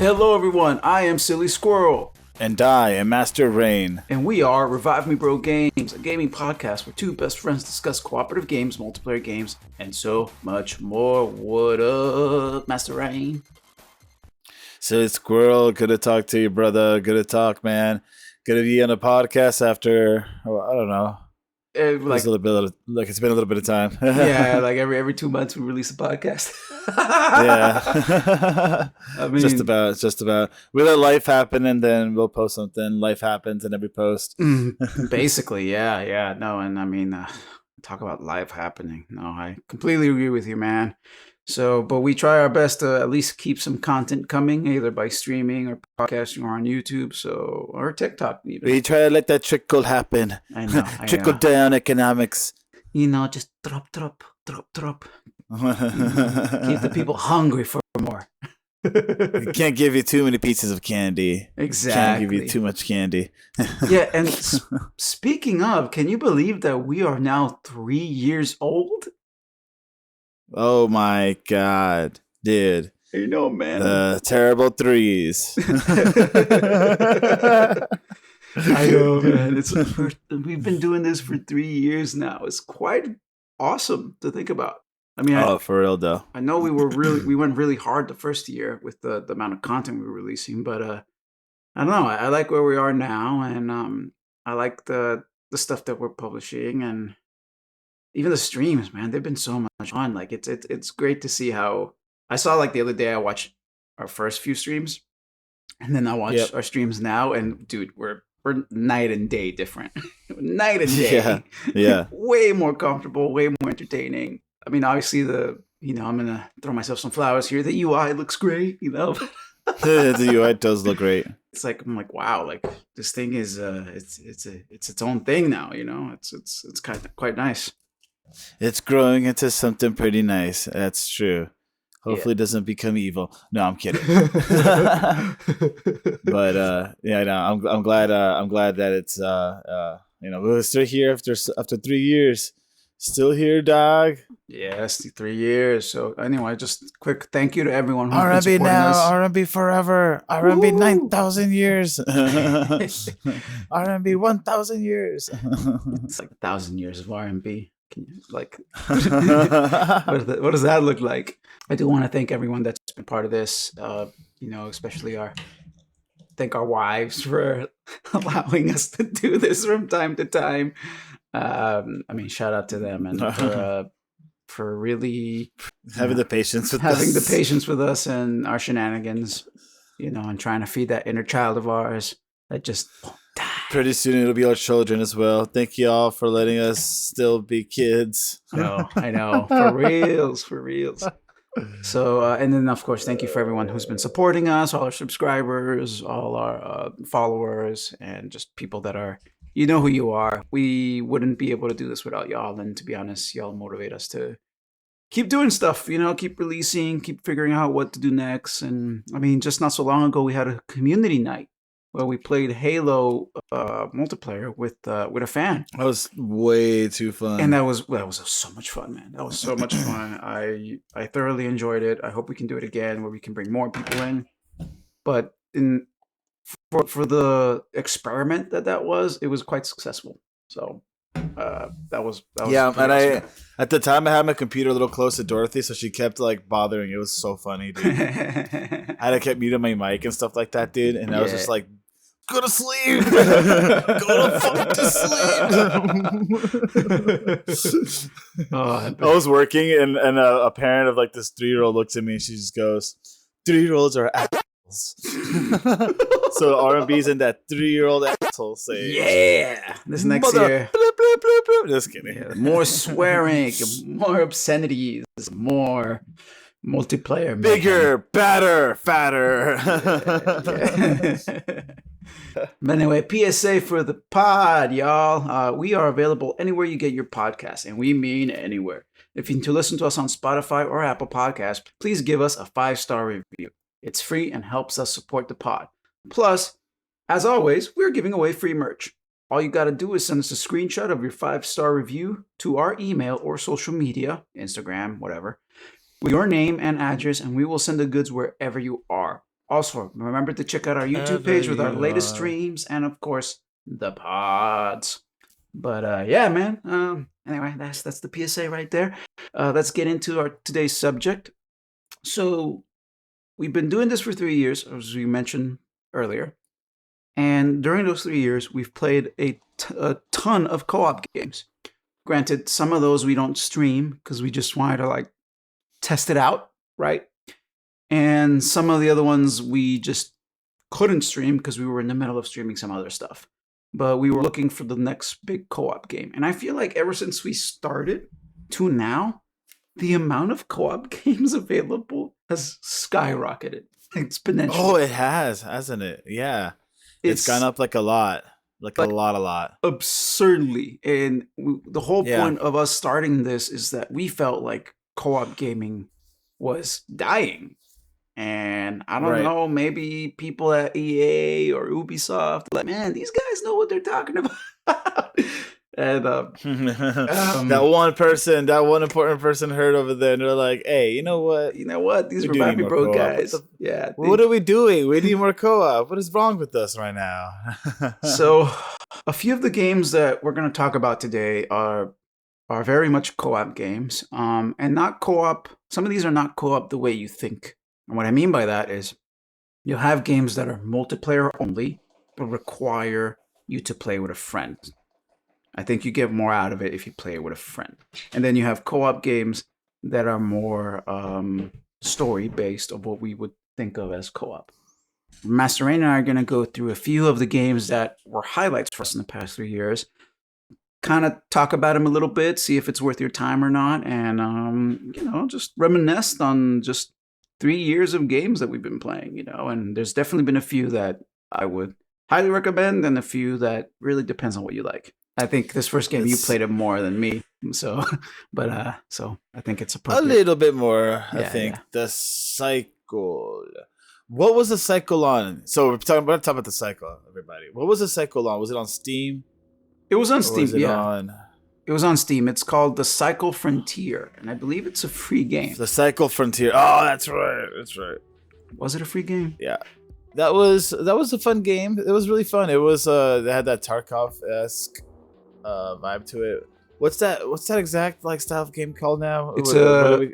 Hello everyone, I am SillySquirrel. And I am MasterRein. And we are ReviveMeBroGames, a gaming podcast where two best friends discuss cooperative games, multiplayer games, and so much more. What up, MasterRein? SillySquirrel, good to talk to you, brother. Good to talk, man. Good to be on a podcast after, I don't know. It's been a little bit of time. Yeah, like every 2 months we release a podcast. Yeah. I mean, just about. We let life happen and then we'll post something. Life happens and then we post. Basically, yeah. No, and I mean, talk about life happening. No, I completely agree with you, man. So, but we try our best to at least keep some content coming, either by streaming or podcasting or on YouTube, or TikTok even. We try to let that trickle happen. I know. Trickle down economics. Just drop. Keep the people hungry for more. We can't give you too many pieces of candy. Exactly. Can't give you too much candy. Yeah, and speaking of, can you believe that we are now 3 years old? Oh my God, dude. I know, man. The terrible threes. I know, man. We've been doing this for 3 years now. It's quite awesome to think about. I mean, for real though. I know we went really hard the first year with the amount of content we were releasing, but I don't know. I like where we are now, and I like the stuff that we're publishing, and even the streams, man. They've been so much fun. Like it's great to see how I saw, like, the other day I watched our first few streams, and then I watched our streams now, and dude, we're night and day different. Night and day. Yeah. Way more comfortable, way more entertaining. I mean, obviously I'm gonna throw myself some flowers here. The UI looks great, The UI does look great. It's like, I'm like, wow, like this thing is it's its own thing now, It's kind of quite nice. It's growing into something pretty nice. That's true. Hopefully it doesn't become evil. No, I'm kidding. But no, I'm glad that it's we're still here after 3 years. Still here, dog. Yes, 3 years. So anyway, just quick thank you to everyone who's been R&B supporting now, us. R&B forever, R&B 9,000 years, R&B 1,000 years. It's like 1,000 years of R&B. Can you, like, what does that look like? I do want to thank everyone that's been part of this. Especially thank our wives for allowing us to do this from time to time. Shout out to them, and for really having the patience with us and our shenanigans, and trying to feed that inner child of ours that just won't die. Pretty soon it'll be our children as well. Thank you all for letting us still be kids. Oh, I know. For reals. So, and then of course, thank you for everyone who's been supporting us, all our subscribers, all our followers, and just people that are, who you are. We wouldn't be able to do this without y'all. And to be honest, y'all motivate us to keep doing stuff, keep releasing, keep figuring out what to do next. And I mean, just not so long ago, we had a community night where we played Halo multiplayer with a fan. That was way too fun. And that was so much fun, man. That was so much fun. I thoroughly enjoyed it. I hope we can do it again where we can bring more people in. But for the experiment that was, it was quite successful. So that was yeah. And awesome. At the time I had my computer a little close to Dorothy, so she kept like bothering. It was so funny, dude. I had to keep muting my mic and stuff like that, dude. And I was just like, go to sleep. Go to fucking sleep. I was working, and a parent of like this 3-year-old looks at me and she just goes, 3-year-olds are assholes. So R&B's in that 3-year-old asshole stage. Yeah. This next year. Bloop, bloop, bloop, bloop. Just kidding. Yeah, more swearing, more obscenities, more multiplayer. Bigger, badder, fatter. But anyway, PSA for the pod, y'all. We are available anywhere you get your podcasts, and we mean anywhere. If you need to listen to us on Spotify or Apple Podcasts, please give us a 5-star review. It's free and helps us support the pod. Plus, as always, we're giving away free merch. All you got to do is send us a screenshot of your 5-star review to our email or social media, Instagram, whatever, with your name and address, and we will send the goods wherever you are. Also, remember to check out our YouTube page with our latest streams and, of course, the pods. But yeah, man. Anyway, that's the PSA right there. Let's get into our today's subject. So we've been doing this for 3 years, as we mentioned earlier, and during those 3 years, we've played a ton of co-op games. Granted, some of those we don't stream because we just wanted to like test it out, right? And some of the other ones we just couldn't stream because we were in the middle of streaming some other stuff. But we were looking for the next big co-op game. And I feel like ever since we started to now, the amount of co-op games available has skyrocketed exponentially. Oh, it has, hasn't it? Yeah. It's gone up like a lot. Like a lot. Absurdly. And the whole point of us starting this is that we felt like co-op gaming was dying. And I don't know, maybe people at EA or Ubisoft, like, man, these guys know what they're talking about. And that one important person heard over there, and they're like, "Hey, you know what? These ReviveMeBro guys. What are we doing? We need more co-op. What is wrong with us right now?" So, a few of the games that we're going to talk about today are very much co-op games, and not co-op. Some of these are not co-op the way you think. And what I mean by that is, you'll have games that are multiplayer only, but require you to play with a friend. I think you get more out of it if you play it with a friend. And then you have co-op games that are more story-based of what we would think of as co-op. MasterRein and I are going to go through a few of the games that were highlights for us in the past 3 years, kind of talk about them a little bit, see if it's worth your time or not, and, just reminisce on just 3 years of games that we've been playing, and there's definitely been a few that I would highly recommend and a few that really depends on what you like. I think this first game you played it more than me, so I think it's appropriate. A little bit more, I think. Yeah. The cycle. What was the cycle on? So we're talking about the cycle, everybody. What was the cycle on? Was it on Steam? It was on Steam. It was on Steam. It's called The Cycle Frontier, and I believe it's a free game. The Cycle Frontier. Oh, that's right. Was it a free game? Yeah. That was a fun game. It was really fun. It was they had that Tarkov-esque vibe to it. What's that exact like style of game called now? It's a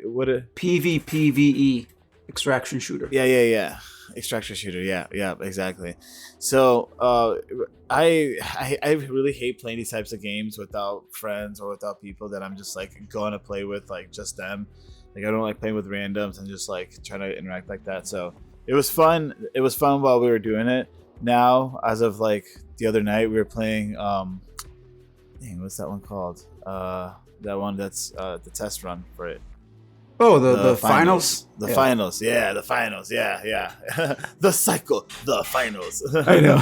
PvPvE extraction shooter. Yeah. Extraction shooter. Yeah, exactly. So I really hate playing these types of games without friends or without people that I'm just like going to play with, like just them. Like I don't like playing with randoms and just like trying to interact like that. So it was fun. It was fun while we were doing it. Now, as of like the other night, we were playing what's that one called? That one that's the test run for it. Oh, the finals? The finals. Yeah, the finals. Yeah. The cycle. The finals. I know.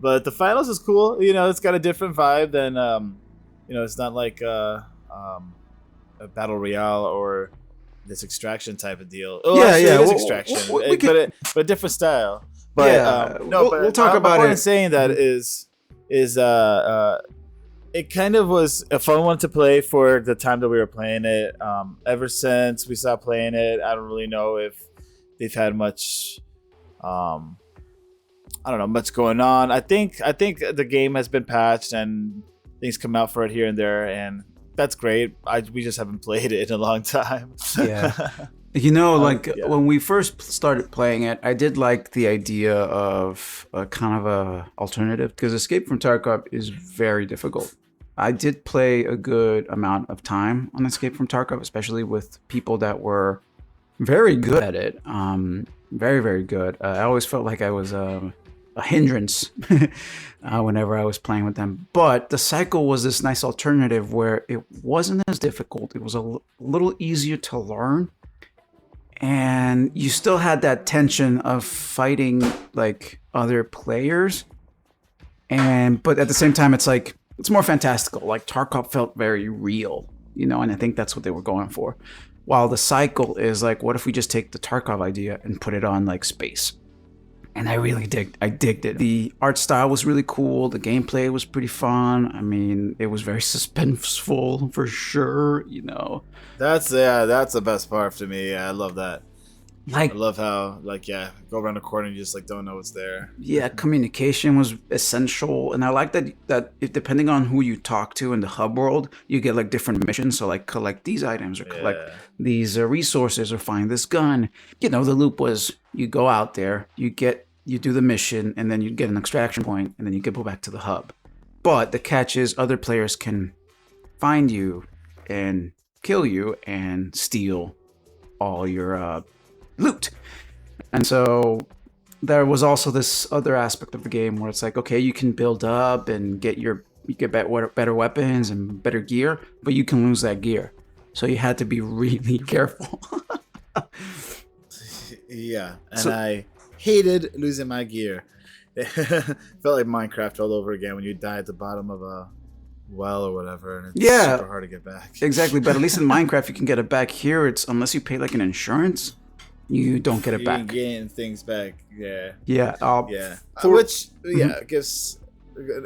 But the finals is cool. It's got a different vibe than it's not like a battle royale or this extraction type of deal. Oh, yeah. It is extraction, but a different style. But yeah, we'll talk about it. I'm saying that is it kind of was a fun one to play for the time that we were playing it. Ever since we stopped playing it, I don't really know if they've had much much going on. I think the game has been patched and things come out for it here and there, and that's great. We just haven't played it in a long time. Yeah. When we first started playing it, I did like the idea of a kind of a alternative, because Escape from Tarkov is very difficult. I did play a good amount of time on Escape from Tarkov, especially with people that were very good at it. Very, very good. I always felt like I was a hindrance whenever I was playing with them. But the cycle was this nice alternative where it wasn't as difficult. It was a little easier to learn. And you still had that tension of fighting like other players. But at the same time, it's like, it's more fantastical. Like Tarkov felt very real, and I think that's what they were going for. While the cycle is like, what if we just take the Tarkov idea and put it on like space? And I digged it. The art style was really cool. The gameplay was pretty fun. I mean, it was very suspenseful for sure, That's the best part to me. Yeah, I love that. Like, I love how go around the corner and you just like don't know what's there. yeah, communication was essential, and I like that if, depending on who you talk to in the hub world, you get like different missions. So like collect these items or collect these resources or find this gun. You know, the loop was you go out there, you do the mission, and then you get an extraction point, and then you get go back to the hub. But the catch is other players can find you and kill you and steal all your loot. And so there was also this other aspect of the game where it's like, okay, you can build up and get better weapons and better gear, but you can lose that gear. So you had to be really careful. Yeah, and I hated losing my gear. It felt like Minecraft all over again when you die at the bottom of a well or whatever, and it's super hard to get back. Exactly, but at least in Minecraft you can get it back. Here, it's unless you pay like an insurance, you don't get it back. You gain things back, yeah. Yeah, Which it gives.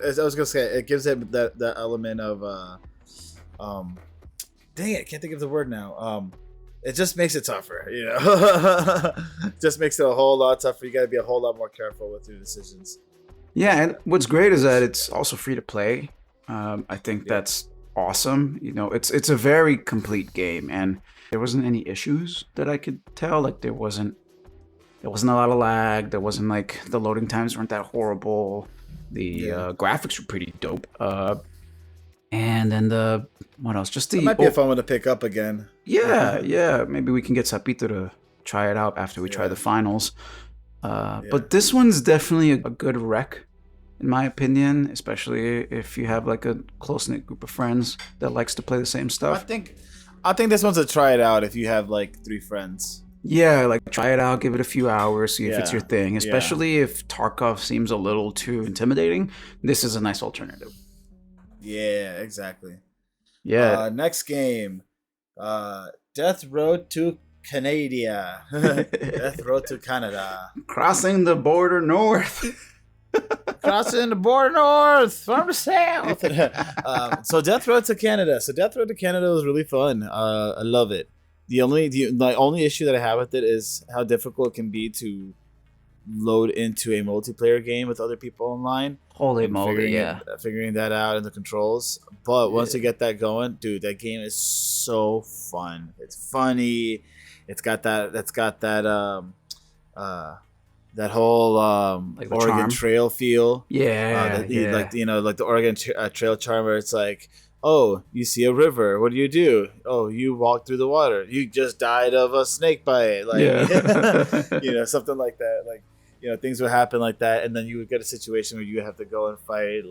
As I was gonna say, it gives it that element of dang it, I can't think of the word now. It just makes it tougher, you know. Just makes it a whole lot tougher. You got to be a whole lot more careful with your decisions. Yeah, and what's great is that it's also free to play. I think that's awesome. You know, it's a very complete game, and there wasn't any issues that I could tell. Like there wasn't a lot of lag. There wasn't like the loading times weren't that horrible. The graphics were pretty dope. And then what else? Just it might be a fun one to pick up again. Yeah. Maybe we can get Sapito to try it out after we try the finals. But this one's definitely a good rec, in my opinion, especially if you have like a close-knit group of friends that likes to play the same stuff. I think this one's a try it out if you have like 3 friends. Yeah, like try it out, give it a few hours, see if it's your thing. Especially if Tarkov seems a little too intimidating, this is a nice alternative. Yeah, exactly. Yeah. Next game, Death Road to Canada. Death Road to Canada. Crossing the border north. Crossing the border north from the south. So Death Road to Canada. So Death Road to Canada was really fun. I love it. The only issue that I have with it is how difficult it can be to load into a multiplayer game with other people online. Holy moly, figuring that out in the controls. But once you get that going, dude, that game is so fun. It's funny. It's got that that whole like Oregon charm. Trail feel. Yeah, like the Oregon Trail charm where it's like, oh, you see a river. What do? Oh, you walk through the water. You just died of a snake bite. Like, something like that. Like, things would happen like that, and then you would get a situation where you have to go and fight,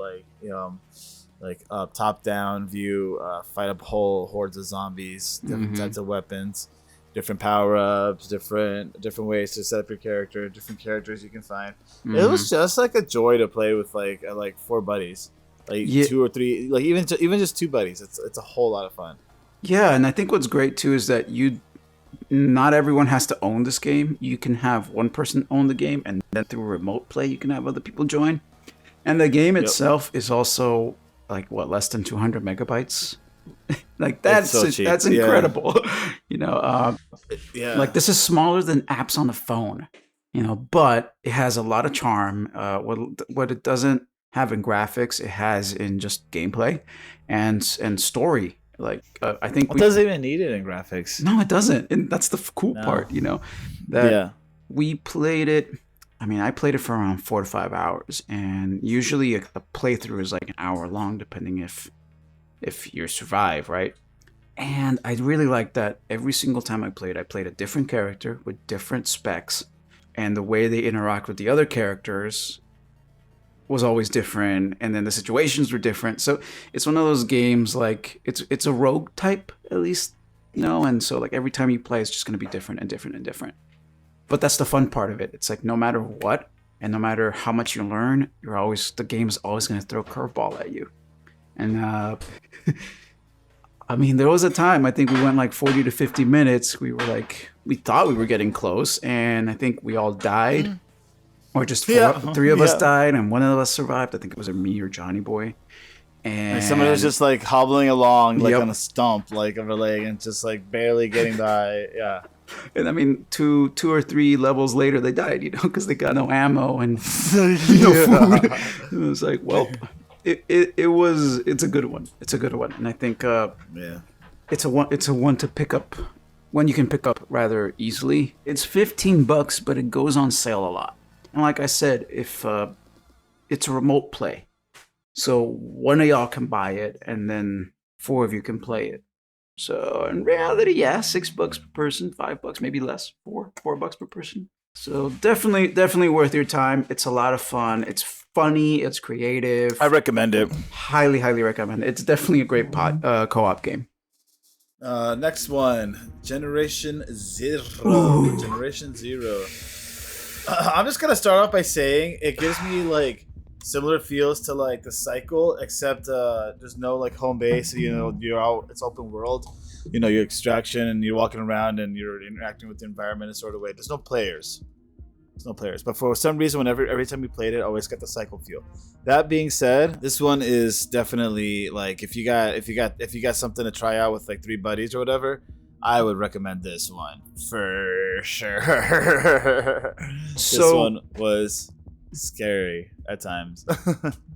top down view, fight up whole hordes of zombies, different types of weapons, different power ups, different ways to set up your character, different characters you can find. It was just like a joy to play with like 4 buddies. Like 2 or 3, like even just 2 buddies. It's a whole lot of fun. Yeah, and I think what's great too is that not everyone has to own this game. You can have one person own the game, and then through remote play, you can have other people join. And the game itself is also like less than 200 megabytes. Like that's incredible. Like this is smaller than apps on the phone. But it has a lot of charm. What it doesn't have in graphics, it has in just gameplay and story. Like I think it doesn't even need it in graphics. No, it doesn't, and that's the cool part. We played it. I mean, I played it for around 4 to 5 hours, and usually a playthrough is like an hour long, depending if you survive, right? And I really liked that every single time I played a different character with different specs, and the way they interact with the other characters was always different, and then the situations were different. So it's one of those games, like it's a rogue type, at least, and so like every time you play, it's just going to be different and different and different. But that's the fun part of it. It's like no matter what, and no matter how much you learn, the game is always going to throw a curveball at you. And I mean, there was a time, I think we went like 40 to 50 minutes. We thought we were getting close, and I think we all died. Or just 3 of us died, and one of us survived. I think it was me or Johnny Boy. And somebody was just like hobbling along, like on a stump, like of a leg, and just like barely getting by. Yeah. And I mean, two or three levels later, they died, because they got no ammo and no food. And it was like, well, it's a good one. It's a good one, and I think Yeah. it's a one to pick up, one you can pick up rather easily. It's $15, but it goes on sale a lot. And like I said, if it's a remote play, so one of y'all can buy it, and then 4 of you can play it. So in reality, yeah, $6 per person, $5, maybe less, $4 per person. So definitely worth your time. It's a lot of fun. It's funny. It's creative. I recommend it. Highly recommend it. It's definitely a great co-op game. Next one, Generation Zero. Ooh. Generation Zero. I'm just gonna start off by saying it gives me like similar feels to like the Cycle, except there's no like home base. You're out. It's open world. Your extraction and you're walking around and you're interacting with the environment in sort of way. There's no players. But for some reason, every time we played it, I always got the Cycle feel. That being said, this one is definitely like if you got something to try out with like 3 buddies or whatever, I would recommend this one for sure. This one was scary at times.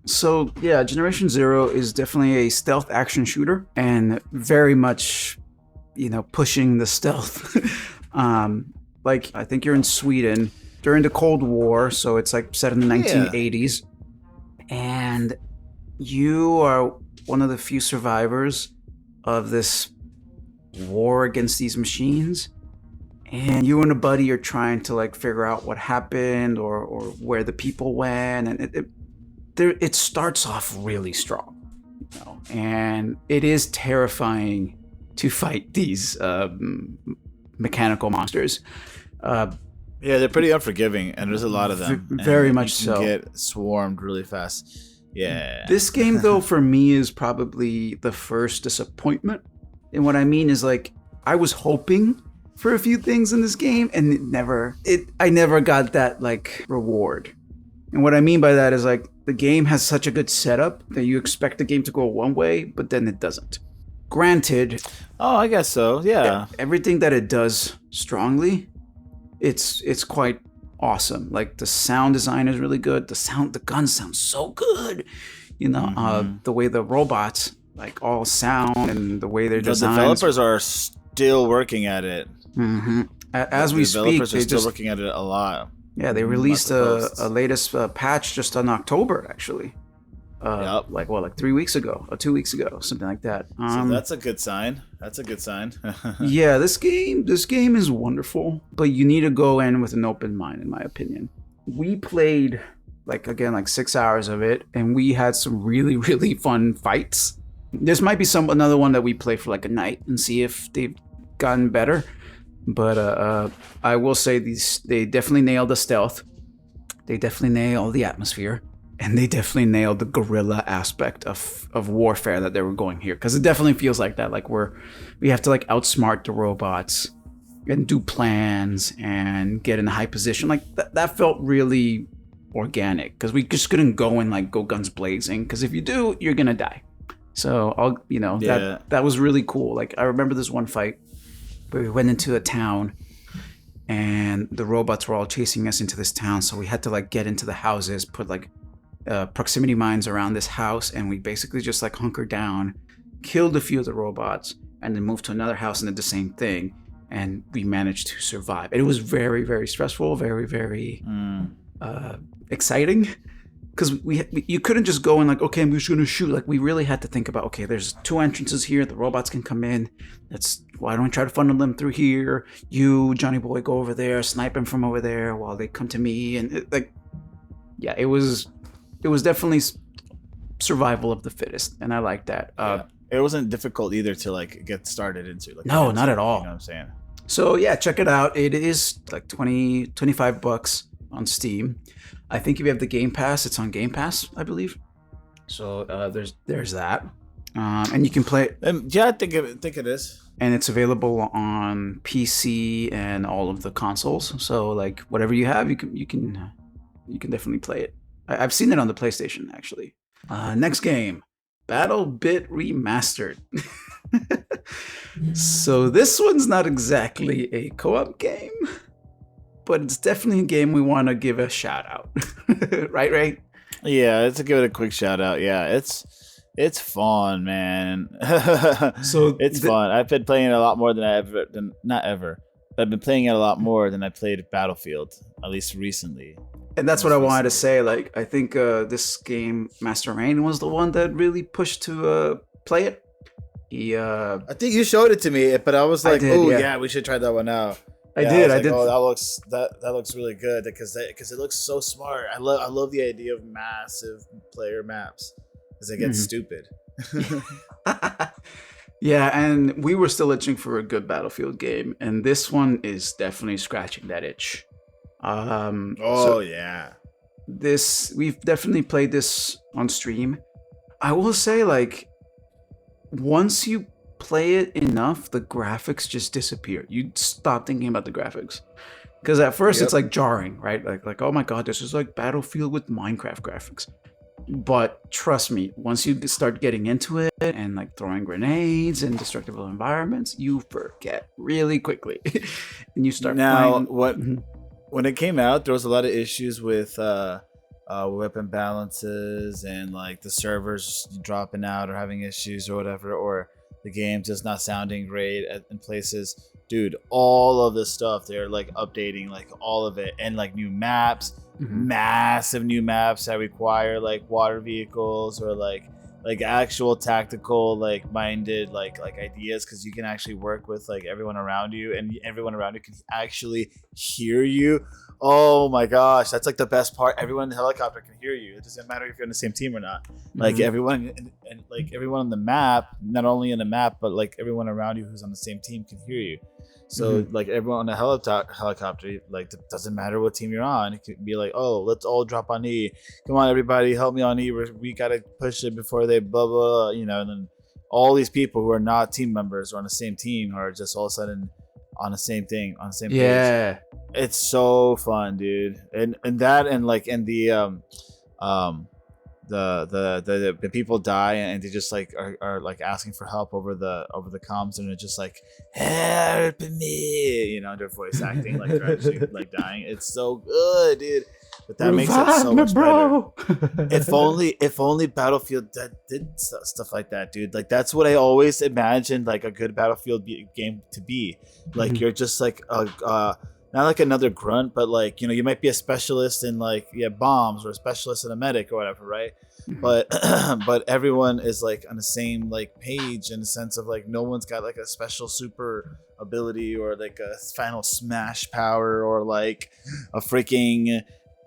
So yeah, Generation Zero is definitely a stealth action shooter and very much, pushing the stealth. Like I think you're in Sweden during the Cold War, so it's like set in the 1980s, and you are one of the few survivors of this war against these machines. And you and a buddy are trying to like figure out what happened or where the people went, and it starts off really strong, and it is terrifying to fight these mechanical monsters. Yeah, they're pretty unforgiving, and there's a lot of them. Very much so. Get swarmed really fast. Yeah. This game, though, for me is probably the first disappointment, and what I mean is like I was hoping for a few things in this game, and I never got that like reward. And what I mean by that is like the game has such a good setup that you expect the game to go one way, but then it doesn't. Granted, I guess so. Yeah. Everything that it does strongly, it's quite awesome. Like the sound design is really good. The guns sound so good. The way the robots like all sound and the way they're designed. The developers are still working at it. Mm-hmm. As we speak, developers are still working at it a lot. Yeah, they released a latest patch just in October, actually. Yep. Like 3 weeks ago or 2 weeks ago, something like that. So that's a good sign. Yeah, this game is wonderful, but you need to go in with an open mind, in my opinion. We played like 6 hours of it, and we had some really, really fun fights. This might be another one that we play for like a night and see if they've gotten better. But I will say they definitely nailed the stealth. They definitely nailed the atmosphere. And they definitely nailed the guerrilla aspect of warfare that they were going here. Because it definitely feels like that. Like we have to like outsmart the robots and do plans and get in a high position. Like that felt really organic. Because we just couldn't go and like go guns blazing. Because if you do, you're going to die. So, that was really cool. Like I remember this one fight where we went into a town and the robots were all chasing us into this town. So we had to like get into the houses, put like proximity mines around this house, and we basically just like hunkered down, killed a few of the robots, and then moved to another house and did the same thing. And we managed to survive. And it was very, very stressful, very, very exciting. Because you couldn't just go and like, okay, I'm just going to shoot. Like we really had to think about, okay, there's 2 entrances here. The robots can come in. Why don't I try to funnel them through here? You, Johnny Boy, go over there, snipe them from over there while they come to me. And it was definitely survival of the fittest. And I like that. It wasn't difficult either to like get started into. Like, no, not at all. You know what I'm saying? So yeah, check it out. It is like $25 on Steam. I think if you have the Game Pass, it's on Game Pass, I believe. So there's that, and you can play. Yeah, I think it is. And it's available on PC and all of the consoles. So like whatever you have, you can definitely play it. I've seen it on the PlayStation actually. Next game, Battle Bit Remastered. So this one's not exactly a co-op game, but it's definitely a game we want to give a shout out. Right? Yeah, let's give it a quick shout out. Yeah, it's fun, man. So it's fun. I've been playing it a lot more than not ever. But I've been playing it a lot more than I played Battlefield, at least recently. And that's what I wanted to say. Like, I think this game, MasterRein, was the one that really pushed to play it. I think you showed it to me, but I was like, yeah, we should try that one out. I did. Oh, that looks really good because it looks so smart. I love the idea of massive player maps because it gets stupid. Yeah, and we were still itching for a good Battlefield game, and this one is definitely scratching that itch. Yeah. We've definitely played this on stream. I will say, like, once you play it enough, the graphics just disappear. You stop thinking about the graphics. Because at first it's like jarring, right? Like, oh my god, this is like Battlefield with Minecraft graphics. But trust me, once you start getting into it and like throwing grenades and destructible environments, you forget really quickly. And you start playing. When it came out, there was a lot of issues with weapon balances and like the servers dropping out or having issues or whatever, or the game just not sounding great in places. Dude, all of this stuff, they're like updating like all of it, and like new maps, massive new maps that require like water vehicles or like actual tactical like minded like ideas, because you can actually work with like everyone around you, and everyone around you can actually hear you. Oh my gosh, that's like the best part. Everyone in the helicopter can hear you. It doesn't matter if you're on the same team or not. Like everyone and like everyone on the map, not only in the map, but like everyone around you who's on the same team can hear you. So like everyone on the helicopter, like doesn't matter what team you're on, it could be like, oh, let's all drop on E. Come on, everybody, help me on E. We gotta push it before they blah blah. And then all these people who are not team members or on the same team are just all of a sudden on the same thing, on the same page. It's so fun, dude. And that and like in the people die and they just like are like asking for help over the comms, and it's just like, help me, their voice acting like they're actually like dying. It's so good, dude. But that makes it so much better. If only Battlefield did stuff like that, dude. Like that's what I always imagined like a good Battlefield game to be. Like you're just like not like another grunt, but like you might be a specialist in like bombs, or a specialist in a medic or whatever, right? But everyone is like on the same like page in the sense of like no one's got like a special super ability or like a final smash power or like a freaking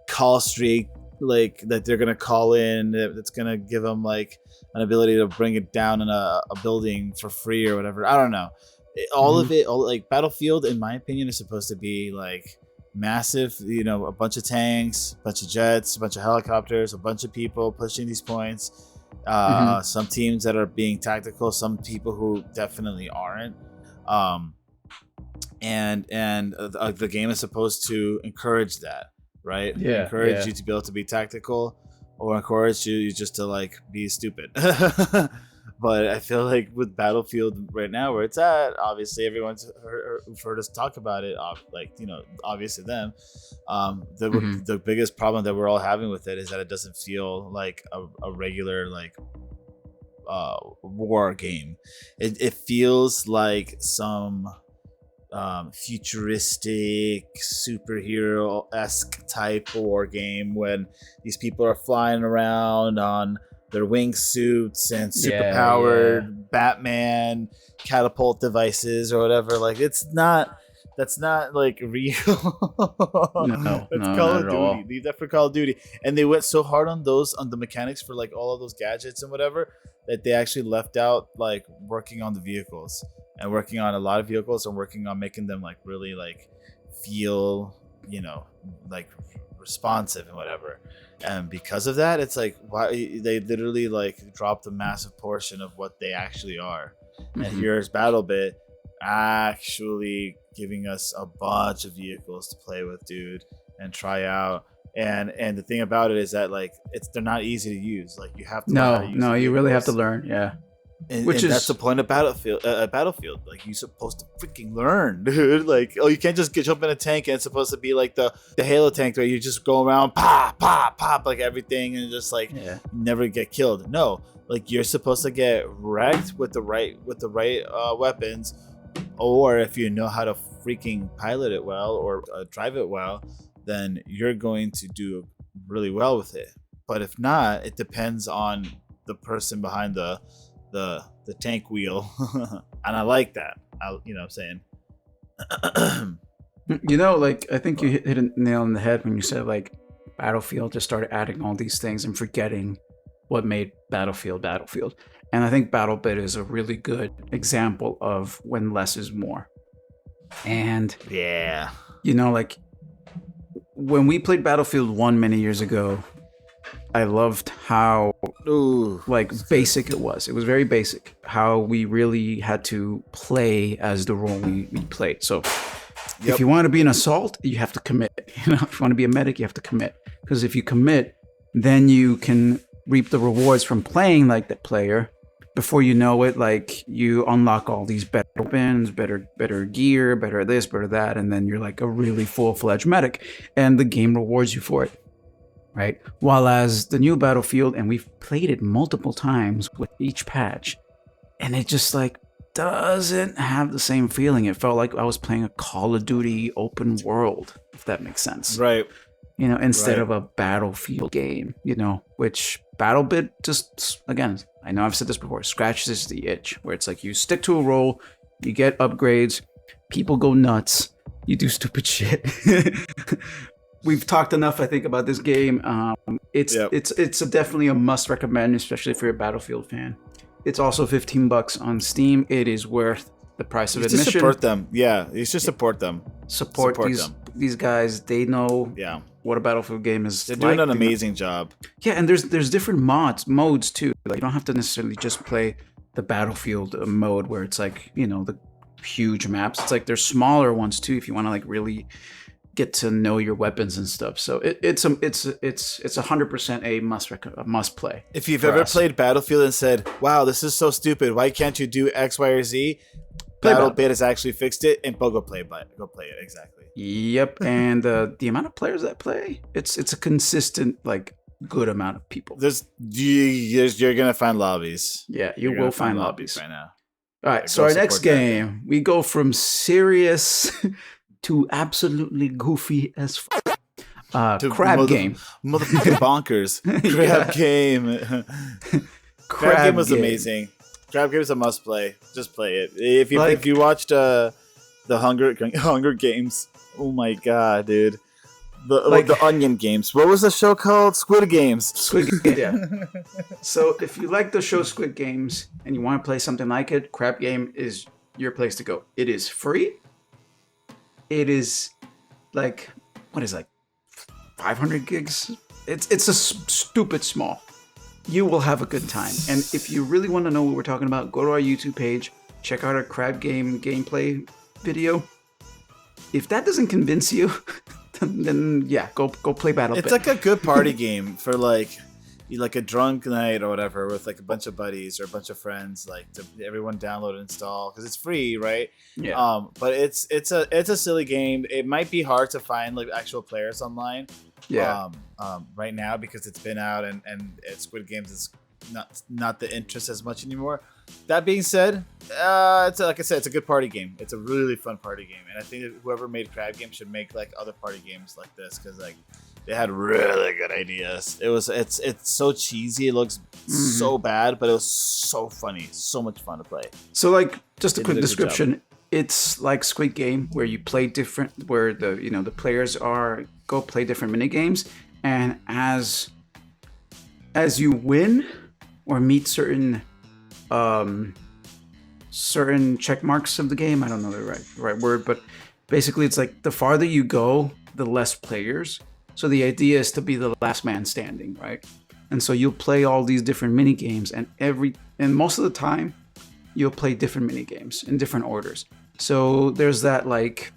call streak like that they're gonna call in that's gonna give them like an ability to bring it down in a building for free or whatever. I don't know. All of it, like Battlefield, in my opinion, is supposed to be like massive. A bunch of tanks, a bunch of jets, a bunch of helicopters, a bunch of people pushing these points. Some teams that are being tactical, some people who definitely aren't. And the game is supposed to encourage that, right? Encourage you to be able to be tactical, or encourage you just to like be stupid. But I feel like with Battlefield right now, where it's at, obviously everyone's heard us talk about it. Like obviously them. The biggest problem that we're all having with it is that it doesn't feel like a regular like war game. It feels like some futuristic superhero-esque type war game when these people are flying around on their wingsuits and super-powered Batman catapult devices or whatever. Like that's not like real. That's Call of Duty. Leave that for Call of Duty. And they went so hard on the mechanics for like all of those gadgets and whatever, that they actually left out like working on the vehicles and working on a lot of vehicles and working on making them like really like feel like responsive and whatever. And because of that, it's like why they literally like dropped a massive portion of what they actually are. And here's BattleBit actually giving us a bunch of vehicles to play with, dude, and try out. And the thing about it is that like they're not easy to use. Like you have to you really have to learn. And Which is that's the point of Battlefield. Like, you're supposed to freaking learn, dude. Like, oh, you can't just jump in a tank and it's supposed to be like the Halo tank where you just go around, pop, pop, pop, like everything, and just like never get killed. No, like you're supposed to get wrecked with the right weapons, or if you know how to freaking pilot it well or drive it well, then you're going to do really well with it. But if not, it depends on the person behind the tank wheel. And I like that. You know what I'm saying? You know, like, I think you hit a nail on the head when you said, like, Battlefield just started adding all these things and forgetting what made Battlefield. And I think BattleBit is a really good example of when less is more. And yeah, you know, like, when we played Battlefield 1 many years ago, I loved how basic it was. It was very basic. How we really had to play as the role we played. So if you want to be an assault, you have to commit. You know, if you want to be a medic, you have to commit. Because if you commit, then you can reap the rewards from playing like that player. Before you know it, like, you unlock all these better weapons, better gear, better this, better that, and then you're like a really full-fledged medic, and the game rewards you for it. Right. While as the new Battlefield, and we've played it multiple times with each patch, and it just like doesn't have the same feeling. It felt like I was playing a Call of Duty open world, if that makes sense. Right. You know, instead of a Battlefield game, you know, which BattleBit just, again, I know I've said this before, scratches the itch, where it's like you stick to a role, you get upgrades, people go nuts, you do stupid shit. We've talked enough, I think, about this game. It's definitely a must recommend, especially if you're a Battlefield fan. It's also $15 on Steam. It is worth the price of admission. Just support them. Yeah, you should support them. Support these guys. They know what a Battlefield game is. They're doing an amazing job. Yeah, and there's different modes too. Like, you don't have to necessarily just play the Battlefield mode where it's like, you know, the huge maps. It's like there's smaller ones too if you want to like really get to know your weapons and stuff. So it's 100% a must play. If you've ever played Battlefield and said, "Wow, this is so stupid. Why can't you do X, Y, or Z?" BattleBit has actually fixed it, and go play it exactly. Yep, and the amount of players that play, it's a consistent, like, good amount of people. You're gonna find lobbies. Yeah, you will find lobbies right now. All right, so our next game, we go from serious to absolutely goofy as crab game. Motherfucking bonkers. Crab game. Crab game was amazing. Crab game is a must play. Just play it. If you watched the Hunger Games, oh my god, dude. The Onion Games. What was the show called? Squid Games. Squid Games. Yeah. So if you like the show Squid Games and you want to play something like it, Crab Game is your place to go. It is free. It is like, what is it, like 500 gigs? It's a stupid small. You will have a good time. And if you really want to know what we're talking about, go to our YouTube page, check out our Crab Game gameplay video. If that doesn't convince you, then yeah, go play BattleBit. It's like a good party game for like a drunk night or whatever with like a bunch of buddies or a bunch of friends, like to everyone download and install because it's free, right? Yeah. But it's a silly game. It might be hard to find like actual players online. Yeah. Right now because it's been out and Squid Games is not the interest as much anymore. That being said, it's like I said, it's a good party game. It's a really fun party game, and I think that whoever made Crab Game should make like other party games like this because like they had really good ideas. It's so cheesy. It looks so bad, but it was so funny. So much fun to play. So like, just a quick description. It's like Squid Game where you play different, where the players go play different mini games, and as you win or meet certain check marks of the game, I don't know the right word, but basically it's like the farther you go, the less players. So the idea is to be the last man standing, right? And so you'll play all these different mini games, and most of the time you'll play different mini games in different orders. So there's that like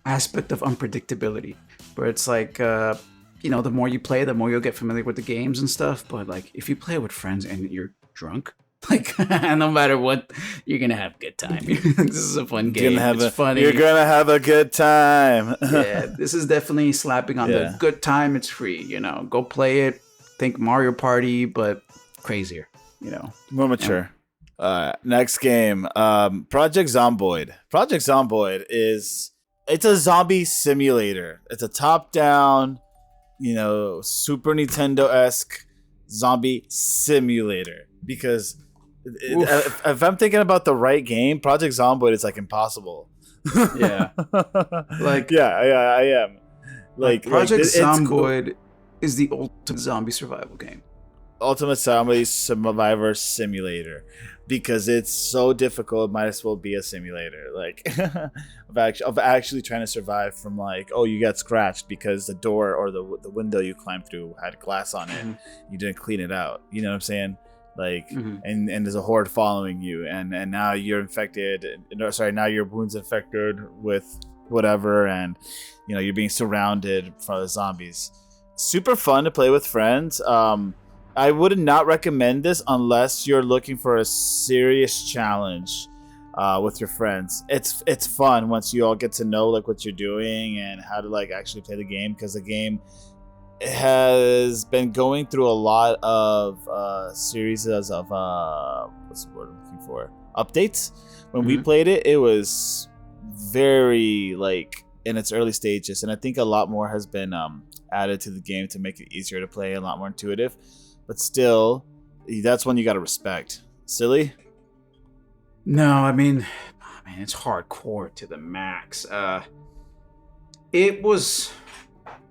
aspect of unpredictability where it's like the more you play, the more you'll get familiar with the games and stuff. But like if you play with friends and you're drunk, Like, no matter what, you're gonna have a good time. This is a fun game. It's funny. You're gonna have a good time. Yeah, this is definitely slapping on the good time. It's free. Go play it. Think Mario Party, but crazier. More mature. Next game, Project Zomboid. Project Zomboid it's a zombie simulator. It's a top-down, Super Nintendo-esque zombie simulator. Because if I'm thinking about the right game, Project Zomboid is like impossible. Yeah, I am. Project Zomboid is the ultimate zombie survival game. Ultimate zombie survivor simulator, because it's so difficult. It might as well be a simulator, of actually trying to survive from you got scratched because the door or the window you climbed through had glass on it. You didn't clean it out. You know what I'm saying? And there's a horde following you, and now you're infected. Now your wound's infected with whatever, and you're being surrounded by the zombies. Super fun to play with friends. I would not recommend this unless you're looking for a serious challenge with your friends. It's fun once you all get to know what you're doing and how to actually play the game, because the game has been going through a lot of series of what's the word I'm looking for? Updates. When we played it, it was very in its early stages, and I think a lot more has been added to the game to make it easier to play, a lot more intuitive. But still, that's one you got to respect. Silly? No, I mean, it's hardcore to the max. It was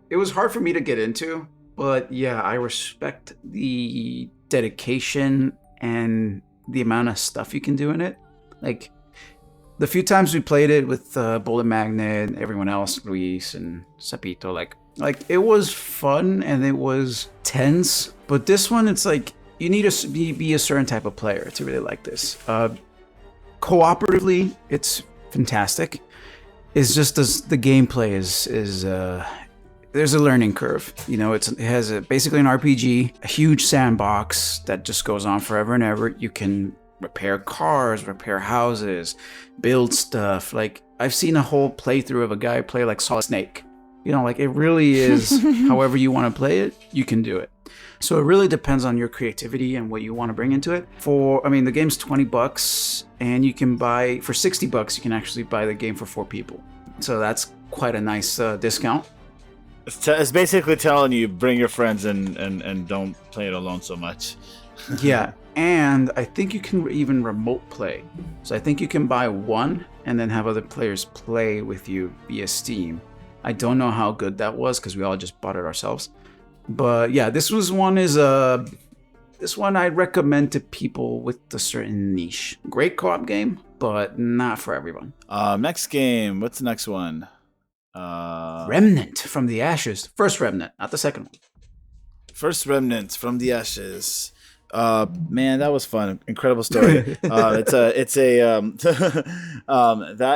hard for me to get into, but yeah, I respect the dedication and the amount of stuff you can do in it. The few times we played it with Bullet Magnet, everyone else, Luis and Sapito, it was fun and it was tense. But this one, it's you need to be a certain type of player to really like this. Cooperatively, it's fantastic. It's just the gameplay is there's a learning curve. It has basically an RPG, a huge sandbox that just goes on forever and ever. You can repair cars, repair houses, build stuff. I've seen a whole playthrough of a guy play Solid Snake. It really is however you want to play it, you can do it. So it really depends on your creativity and what you want to bring into it. The game's $20, and you can buy for $60. You can actually buy the game for 4 people. So that's quite a nice discount. It's basically telling you bring your friends and don't play it alone so much. Yeah, and I think you can even remote play. So I think you can buy one and then have other players play with you via Steam. I don't know how good that was because we all just bought it ourselves. But yeah, this one I'd recommend to people with a certain niche. Great co-op game, but not for everyone. Next game. What's the next one? Remnant from the Ashes. First Remnant, not the second one. First Remnant from the Ashes. Man, that was fun. Incredible story. That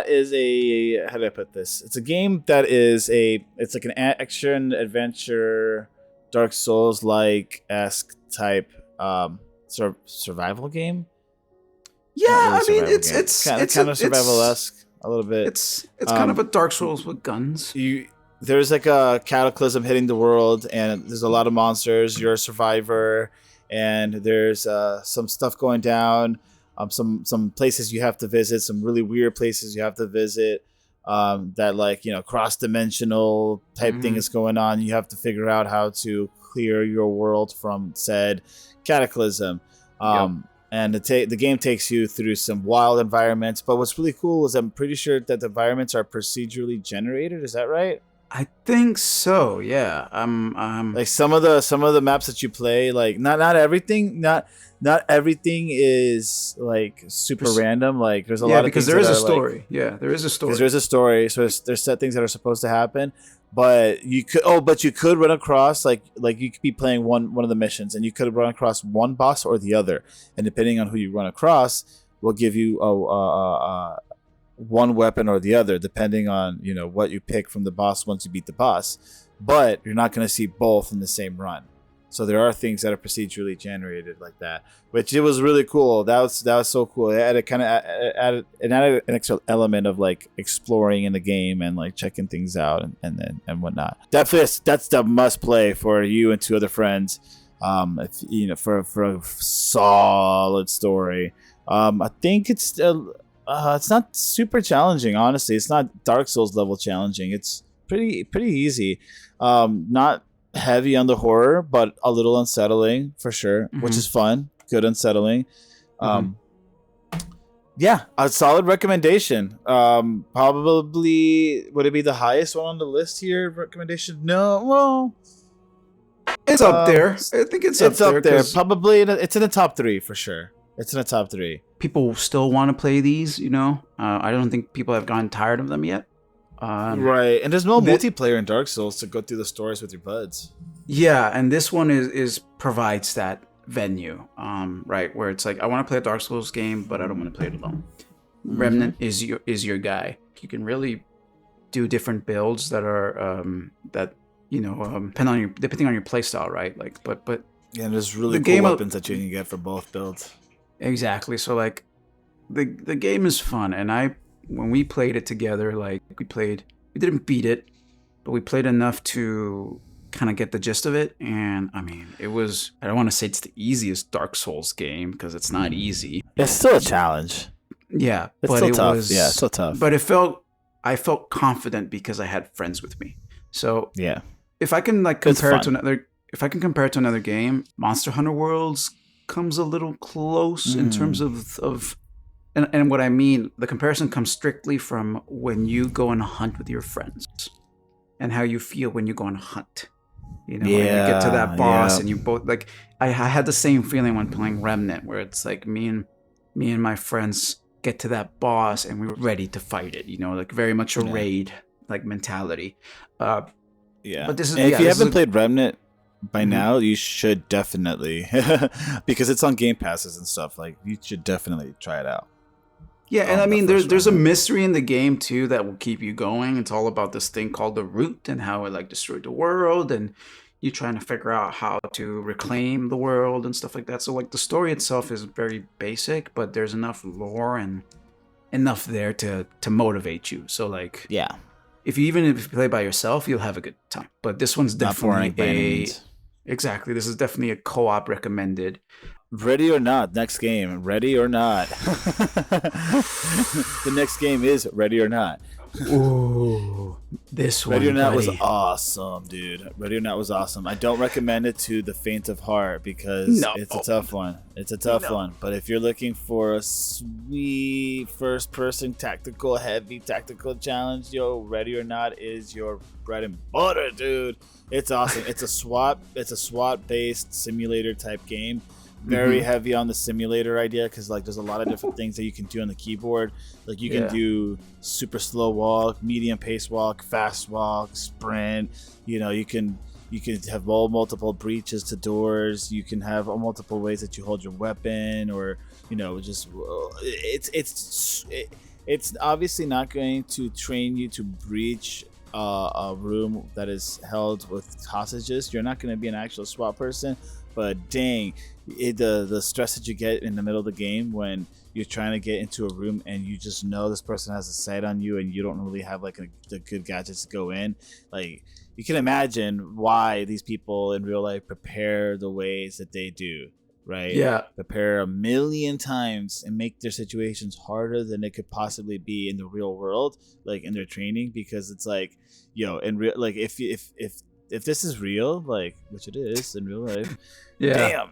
is a, how do I put this? It's a game that is it's like an action adventure, Dark Souls esque type survival game. Yeah, really it's kind of survival-esque a little bit. It's kind of a Dark Souls with guns. There's a cataclysm hitting the world, and there's a lot of monsters. You're a survivor, and there's some stuff going down. Some places you have to visit, some really weird places you have to visit. That cross-dimensional type thing is going on. You have to figure out how to clear your world from said cataclysm. And the game takes you through some wild environments. But what's really cool is I'm pretty sure that the environments are procedurally generated. Is that right? I think so. Yeah. Some of the maps that you play, not everything is super random. There's a lot of because there is a story. There is a story. There's a story. So there's set things that are supposed to happen. But you could run across you could be playing one of the missions, and you could run across one boss or the other, and depending on who you run across, will give you one weapon or the other, depending on what you pick from the boss once you beat the boss. But you're not going to see both in the same run. So there are things that are procedurally generated like that, which it was really cool. That was so cool. It added added an extra element of like exploring in the game and like checking things out and whatnot. Definitely, that's the must play for you and 2 other friends. If, you know, for a solid story. I think it's not super challenging. Honestly, it's not Dark Souls level challenging. It's pretty easy. Not heavy on the horror, but a little unsettling for sure, which is fun. Good unsettling. Yeah, a solid recommendation. Probably would it be the highest one on the list here? Recommendation? No, well, it's up there. I think it's up there. Probably it's in the top 3 for sure. It's in the top 3. People still want to play these, you know. I don't think people have gotten tired of them yet. Right, and there's no multiplayer in Dark Souls to go through the stories with your buds. Yeah, and this one is provides that venue, right, where it's like, I want to play a Dark Souls game, but I don't want to play it alone. Remnant is your guy. You can really do different builds that are depending on your playstyle, right? Like, but yeah, and there's really cool weapons that you can get for both builds. Exactly. So like, the game is fun, and when we played it together, like we didn't beat it, but we played enough to kind of get the gist of it. And I mean, I don't want to say it's the easiest Dark Souls game because it's not easy. It's still a challenge. Yeah, but it was still tough. But I felt confident because I had friends with me. So yeah, if I can like compare it to another game, Monster Hunter Worlds comes a little close in terms of and what I mean, the comparison comes strictly from when you go on a hunt with your friends and how you feel when you go on a hunt. You know, when you get to that boss and you both like, I had the same feeling when playing Remnant, where it's like me and my friends get to that boss and we're ready to fight it. You know, like very much a raid like mentality. But this is, if you haven't played Remnant by now, you should definitely, because it's on Game Passes and stuff. Like, you should definitely try it out. Yeah, and I mean, there's a mystery in the game too that will keep you going. It's all about this thing called the Root and how it like destroyed the world, and you're trying to figure out how to reclaim the world and stuff like that. So like, the story itself is very basic, but there's enough lore and enough there to motivate you. So like, yeah, if you play by yourself, you'll have a good time. But this one's definitely exactly. This is definitely a co-op recommended. Ready or not, next game. Ready or not. The next game is Ready or Not. Ooh, this one. Ready or Not was awesome, dude. Ready or Not was awesome. I don't recommend it to the faint of heart because it's a tough one. It's a tough one. But if you're looking for a sweet first-person heavy tactical challenge, Ready or Not is your bread and butter, dude. It's awesome. It's a SWAT-based simulator type game. Very heavy on the simulator idea because like there's a lot of different things that you can do on the keyboard. Like you can do super slow walk, medium pace walk, fast walk, sprint. You know, you can have multiple breaches to doors. You can have multiple ways that you hold your weapon, or just it's obviously not going to train you to breach a room that is held with hostages. You're not going to be an actual SWAT person. But dang, the stress that you get in the middle of the game when you're trying to get into a room and you just know this person has a sight on you and you don't really have like the good gadgets to go in. Like, you can imagine why these people in real life prepare the ways that they do, right? Yeah. Prepare a million times and make their situations harder than it could possibly be in the real world, like in their training, because it's like, in real, like if this is real, like, which it is in real life, damn.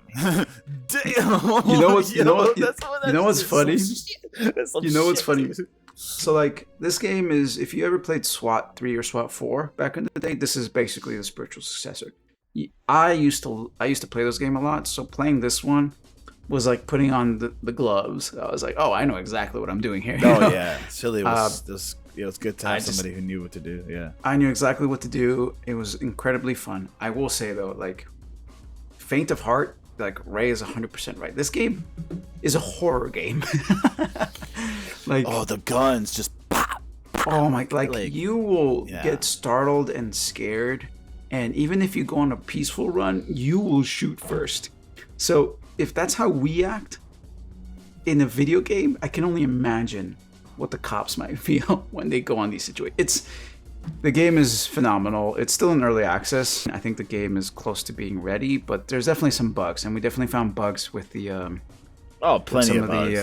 You know what's funny? You know what's funny? So like, this game is, if you ever played SWAT 3 or SWAT 4 back in the day, this is basically the spiritual successor. I used to play this game a lot, so playing this one was like putting on the gloves. I was like, oh, I know exactly what I'm doing here. Yeah, Silly was it's good to have somebody who knew what to do. Yeah, I knew exactly what to do. It was incredibly fun. I will say though, like, faint of heart, like Ray is 100% right. This game is a horror game. Like, the guns just pop. Oh my! Like you will get startled and scared And even if you go on a peaceful run, you will shoot first. So if that's how we act in a video game, I can only imagine what the cops might feel when they go on these situations. The game is phenomenal. It's still in early access. I think the game is close to being ready, but there's definitely some bugs, and we definitely found bugs with the plenty of bugs,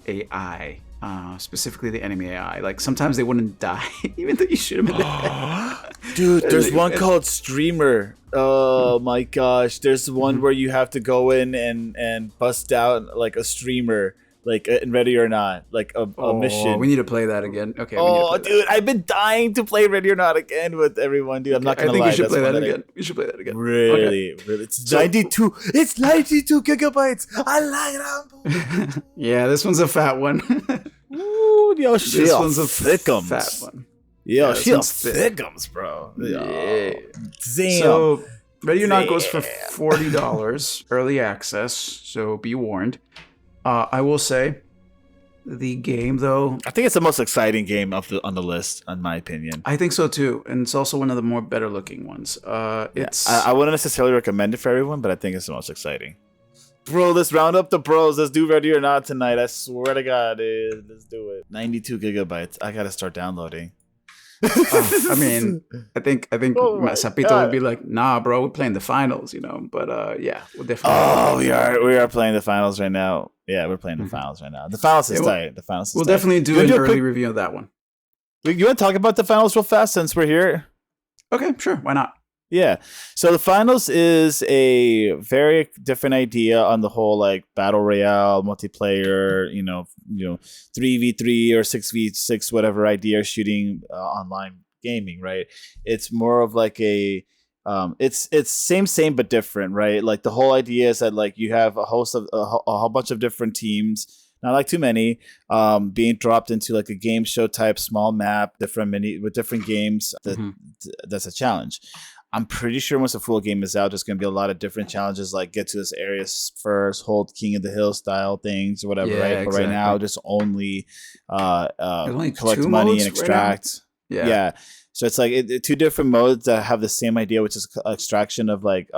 the AI, specifically the enemy AI. Like sometimes they wouldn't die, even though you shoot them in the head. Dude, there's one called Streamer. Oh my gosh, there's one where you have to go in and bust out like a streamer. Like in Ready or Not, like a mission. We need to play that again. Okay. Dude, I've been dying to play Ready or Not again with everyone, dude. I'm not gonna lie. I think you should play that again. You should play that again. Really, really. It's 92. It's 92 gigabytes. I like that. Yeah, this one's a fat one. Ooh, yo, this one's a thickums. fat one. Yo, she's thickums, bro. Yeah. Damn. So Ready or Not goes for $40 early access. So be warned. I will say, the game though, I think it's the most exciting game on the list, in my opinion. I think so too, and it's also one of the more better looking ones. It's I wouldn't necessarily recommend it for everyone, but I think it's the most exciting. Bro, let's round up the bros. Let's do Ready or Not tonight. I swear to God, dude. Let's do it. 92 gigabytes. I gotta start downloading. I mean, I think Sapito would be like, nah, bro, we're playing the finals, you know. But yeah, we'll definitely. We are playing the finals right now. Yeah, we're playing the finals right now. The finals is tight. The finals is we'll tight. definitely do an early review of that one. You want to talk about the finals real fast since we're here? Okay, sure. Why not? Yeah. So the finals is a very different idea on the whole like battle royale, multiplayer, 3v3 or 6v6, whatever idea shooting online gaming, right? It's more of like a it's same but different, right? Like the whole idea is that like you have a host of a whole bunch of different teams, not like too many, being dropped into like a game show type small map, with different games. That's a challenge. I'm pretty sure once the full game is out, there's going to be a lot of different challenges, like get to this area first, hold King of the Hill style things or whatever, right? Exactly. But right now, just only collect money and extract. Right, yeah. So it's like two different modes that have the same idea, which is extraction of like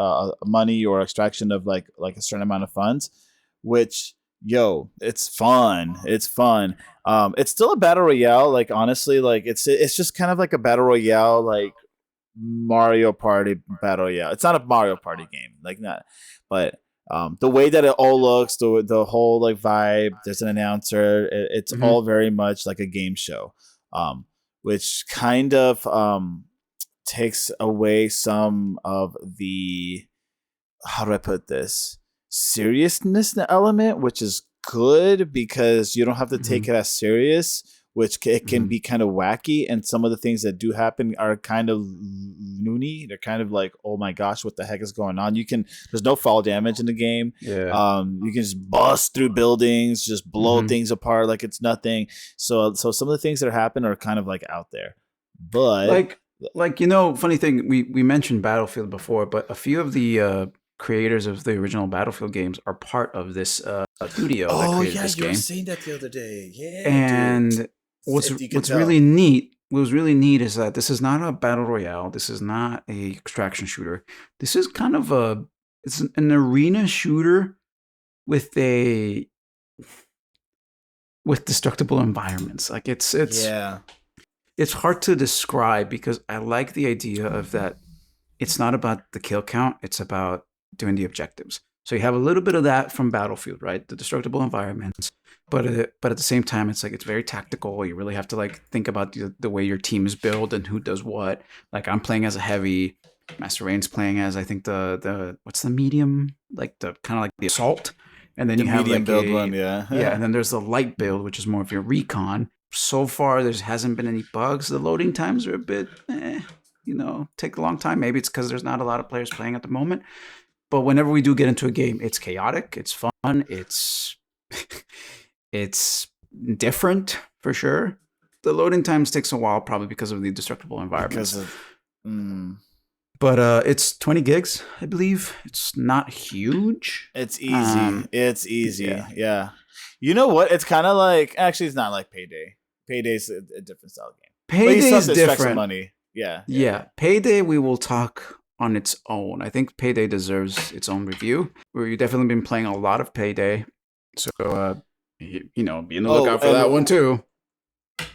money or extraction of like a certain amount of funds, which, it's fun. It's fun. It's still a battle royale. Like, honestly, like it's just kind of like a battle royale, like Mario Party battle royale. It's not a Mario Party game, like that, but the way that it all looks, the whole like vibe. There's an announcer. It's all very much like a game show, which kind of takes away some of the, how do I put this, seriousness element, which is good because you don't have to take it as serious, which it can be kind of wacky, and some of the things that do happen are kind of loony. They're kind of like, oh my gosh, what the heck is going on? There's no fall damage in the game. Yeah. You can just bust through buildings, just blow things apart like it's nothing. So some of the things that happen are kind of like out there, but like funny thing, we mentioned Battlefield before, but a few of the creators of the original Battlefield games are part of this studio that created this game. You were saying that the other day. Yeah, and dude. What's really neat is that this is not a battle royale. This is not a extraction shooter. This is kind of it's an arena shooter with destructible environments. Like it's hard to describe because I like the idea of that. It's not about the kill count. It's about doing the objectives. So you have a little bit of that from Battlefield, right? The destructible environments. But at the same time, it's like it's very tactical. You really have to like think about the way your team is built and who does what. Like I'm playing as a heavy. MasterRein's playing as I think the what's the medium, like the kind of like the assault, and then you have medium like build one, yeah, and then there's the light build, which is more of your recon. So far, there hasn't been any bugs. The loading times are a bit, take a long time. Maybe it's because there's not a lot of players playing at the moment. But whenever we do get into a game, it's chaotic, it's fun, it's different for sure. The loading times takes a while, probably because of the destructible environments. But it's 20 gigs, I believe. It's not huge. It's easy. It's easy. Yeah. You know what? It's kind of like, actually, it's not like Payday. Payday's a different style game. Payday's different. Money. Yeah. Payday we will talk on its own. I think Payday deserves its own review. We've definitely been playing a lot of Payday. So, be on the lookout for that one too.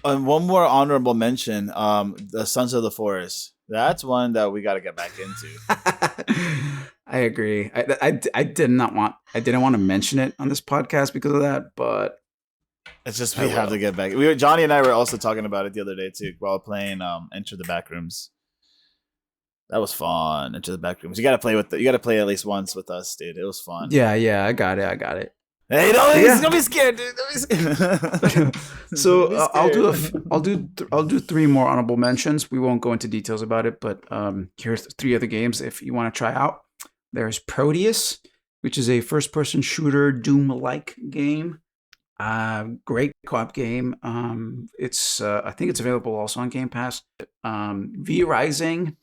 And one more honorable mention, the Sons of the Forest. That's one that we got to get back into. I agree. I didn't want to mention it on this podcast because of that, but it's just we have to get back. Johnny and I were also talking about it the other day too while playing Enter the Backrooms. That was fun. Enter the Backrooms. You got to play at least once with us, dude. It was fun. Yeah. I got it. Hey, don't be scared, dude. Don't be scared. So I'll do 3 more honorable mentions. We won't go into details about it, but here's 3 other games if you want to try out. There's Proteus, which is a first-person shooter Doom-like game. Great co-op game. It's I think it's available also on Game Pass. V Rising.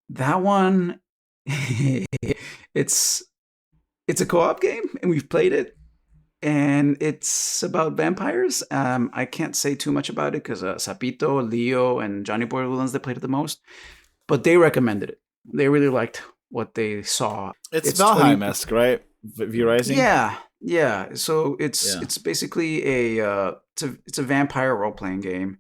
That one, it's a co-op game, and we've played it, and it's about vampires. I can't say too much about it because Sapito, Leo, and Johnny Boy were the ones that played it the most, but they recommended it. They really liked what they saw. It's Valheim-esque, right? V Rising? Yeah. So it's basically it's a vampire role-playing game.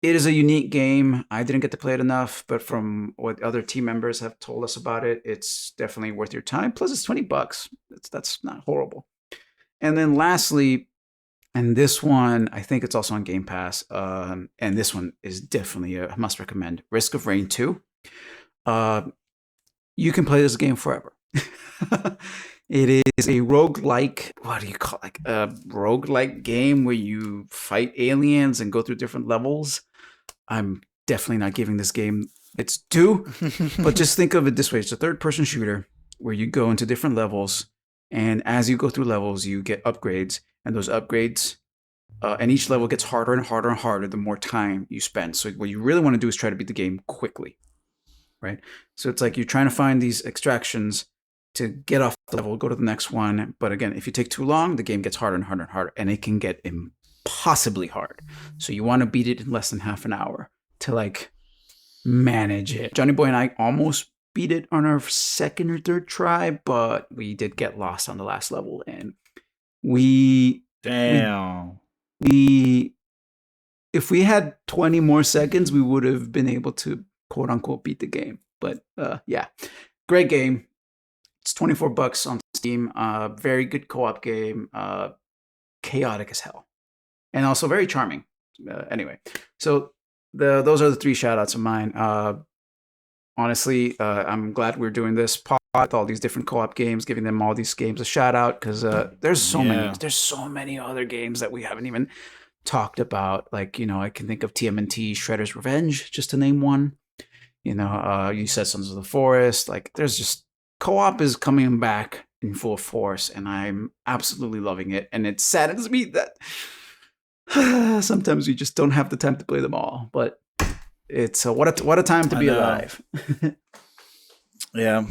It is a unique game. I didn't get to play it enough, but from what other team members have told us about it, it's definitely worth your time. Plus, it's $20. That's not horrible. And then lastly, and this one, I think it's also on Game Pass, and this one is definitely a must recommend. Risk of Rain 2. You can play this game forever. It is a roguelike, what do you call it? A roguelike game where you fight aliens and go through different levels. I'm definitely not giving this game its due, but just think of it this way. It's a third-person shooter where you go into different levels, and as you go through levels, you get upgrades, and those upgrades, and each level gets harder and harder and harder the more time you spend. So what you really want to do is try to beat the game quickly, right? So it's like you're trying to find these extractions to get off the level, go to the next one. But again, if you take too long, the game gets harder and harder and harder, and it can get impossibly hard. So you want to beat it in less than half an hour to manage it. Johnny Boy and I almost beat it on our 2nd or 3rd try, but we did get lost on the last level, and if we had 20 more seconds, we would have been able to quote unquote beat the game. But yeah, great game. It's $24 on Steam. Very good co-op game. Chaotic as hell, and also very charming. Anyway, so those are the 3 shout-outs of mine. Honestly, I'm glad we're doing this pod with all these different co-op games, giving them all these games a shout-out because there's so many other games that we haven't even talked about. I can think of TMNT, Shredder's Revenge, just to name one. You said Sons of the Forest. There's just co-op is coming back in full force, and I'm absolutely loving it. And it saddens me that sometimes we just don't have the time to play them all. But it's what a time to be alive. Yeah,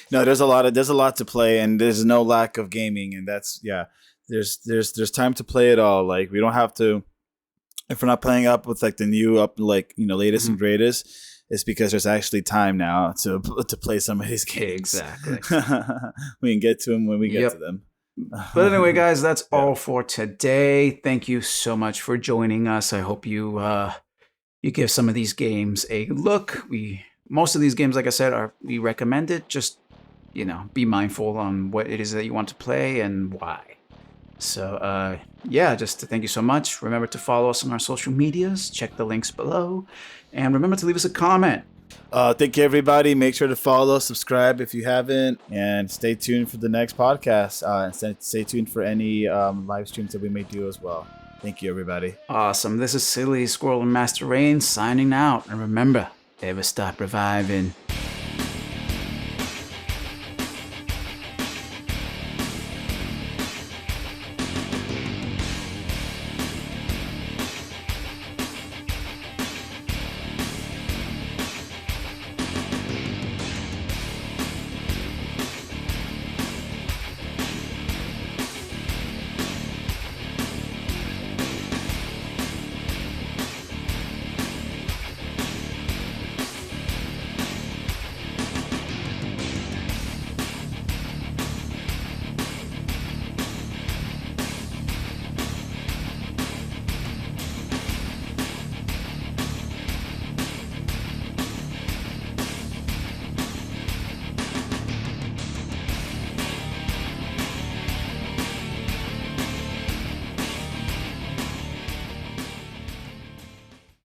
no, there's a lot to play, and there's no lack of gaming, and that's There's time to play it all. We don't have to. If we're not playing up with the new latest and greatest. It's because there's actually time now to play some of these games. Exactly. We can get to them when we get to them. But anyway, guys, that's all for today. Thank you so much for joining us. I hope you give some of these games a look. Most of these games, like I said, we recommend it. Just be mindful on what it is that you want to play and why. So, just to thank you so much. Remember to follow us on our social medias. Check the links below. And remember to leave us a comment. Thank you, everybody. Make sure to follow, subscribe if you haven't, and stay tuned for the next podcast. And stay tuned for any live streams that we may do as well. Thank you, everybody. Awesome. This is SillySquirrel and MasterRein signing out. And remember, never stop reviving.